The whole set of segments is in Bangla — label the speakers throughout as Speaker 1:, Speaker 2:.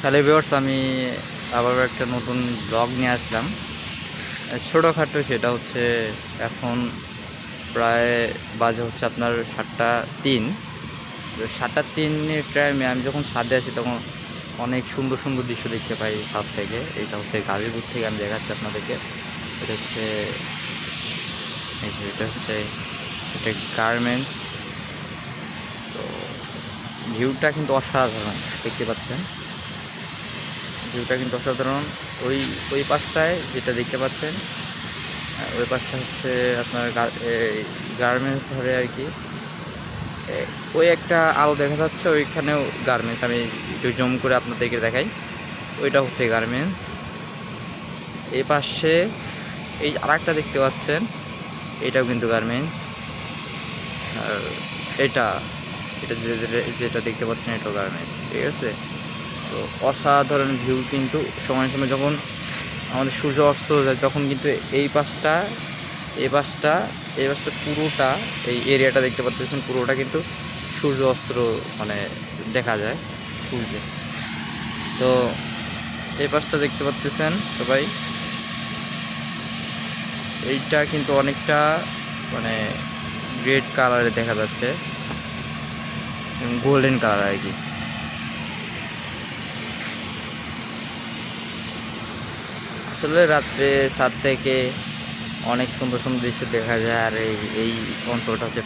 Speaker 1: হ্যালো ভিউয়ার্স, আমি আবার একটা নতুন ব্লগ নিয়ে আসলাম। ছোটোখাটো, সেটা হচ্ছে এখন প্রায় বাজে হচ্ছে আপনার 7টা 3। 7টা 3-এর টাইমে আমি যখন ছাদে আছি তখন অনেক সুন্দর সুন্দর দৃশ্য দেখতে পাই ছাদ থেকে। এটা হচ্ছে গাজীপুর থেকে আমি দেখাচ্ছি আপনাদেরকে। এটা হচ্ছে এটা গার্মেন্টস। তো ভিউটা কিন্তু অসাধারণ, দেখতে পাচ্ছেন। ভিউটা কিন্তু অসাধারণ। ওই ওই পাশটায় যেটা দেখতে পাচ্ছেন, ওই পাশটা হচ্ছে আপনার গার্মেন্টস ধরে আর কি। ওই একটা আলো দেখা যাচ্ছে, ওইখানেও গার্মেন্টস। আমি একটু জুম করে আপনাদেরকে দেখাই। ওইটা হচ্ছে গার্মেন্টস। এই পাশে এই আরেকটা দেখতে পাচ্ছেন, এটাও কিন্তু গার্মেন্টস। আর এটা এটা যেটা দেখতে পাচ্ছেন, এটাও গার্মেন্টস। ঠিক আছে। তো অসাধারণ ভিউ কিন্তু সময় সময় যখন আমাদের সূর্য অস্ত যায় তখন কিন্তু এই পাশটা পুরোটা, এই এরিয়াটা দেখতে পাচ্ছেন, পুরোটা কিন্তু সূর্য অস্ত মানে দেখা যায় সূর্যে। তো এই পাশটা দেখতে পাচ্ছেন সবাই, এইটা কিন্তু অনেকটা মানে রেড কালারে দেখা যাচ্ছে, গোল্ডেন কালার আর কি। আসলে রাত্রে ছাদ থেকে অনেক সুন্দর সুন্দর দৃশ্য দেখা যায়। আর এই অঞ্চলটা হচ্ছে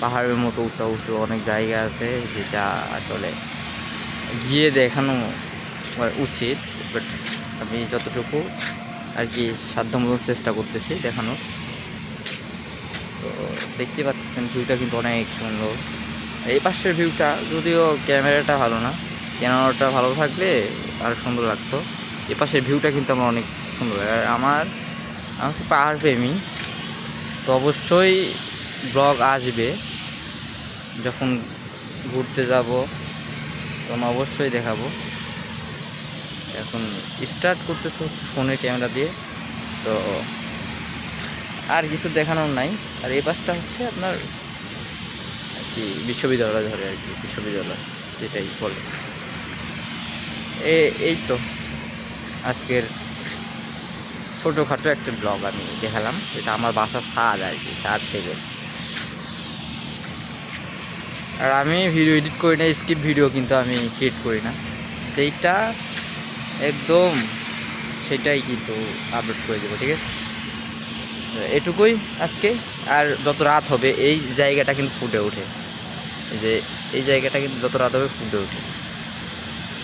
Speaker 1: পাহাড়ের মতো উঁচু উঁচু অনেক জায়গা আছে, যেটা আসলে গিয়ে দেখানো উচিত। বাট আমি যতটুকু আর কি সাধ্যমতো চেষ্টা করতেছি দেখানোর। তো দেখতে পাচ্ছেন ভিউটা কিন্তু অনেক সুন্দর। এই পাশের ভিউটা, যদিও ক্যামেরাটা ভালো না, ক্যামেরাটা ভালো থাকলে আর সুন্দর লাগতো। এ পাশের ভিউটা কিন্তু আমার অনেক সুন্দর লাগে। আর আমি হচ্ছে পাহাড় প্রেমী। তো অবশ্যই ব্লগ আসবে যখন ঘুরতে যাব, তখন অবশ্যই দেখাবো। এখন স্টার্ট করতেছে হচ্ছে ফোনের ক্যামেরা দিয়ে। তো আর কিছু দেখানোর নাই। আর এই পাশটা হচ্ছে আপনার আর কি বিশ্ববিদ্যালয় ধরে আর কি, বিশ্ববিদ্যালয় যেটাই বলে। এই তো আজকের ছোটোখাটো একটা ব্লগ আমি দেখালাম। এটা আমার বাসার ছাদ আর কি, ছাদ থেকে। আর আমি ভিডিও এডিট করি না, স্কিপ ভিডিও কিন্তু আমি ক্রিয়েট করি না। যেইটা একদম সেটাই কিন্তু আপলোড করে দেবো, ঠিক আছে। এটুকুই আজকে। আর যত রাত হবে এই জায়গাটা কিন্তু ফুটে ওঠে, এই যে এই জায়গাটা কিন্তু যত রাত হবে ফুটে ওঠে।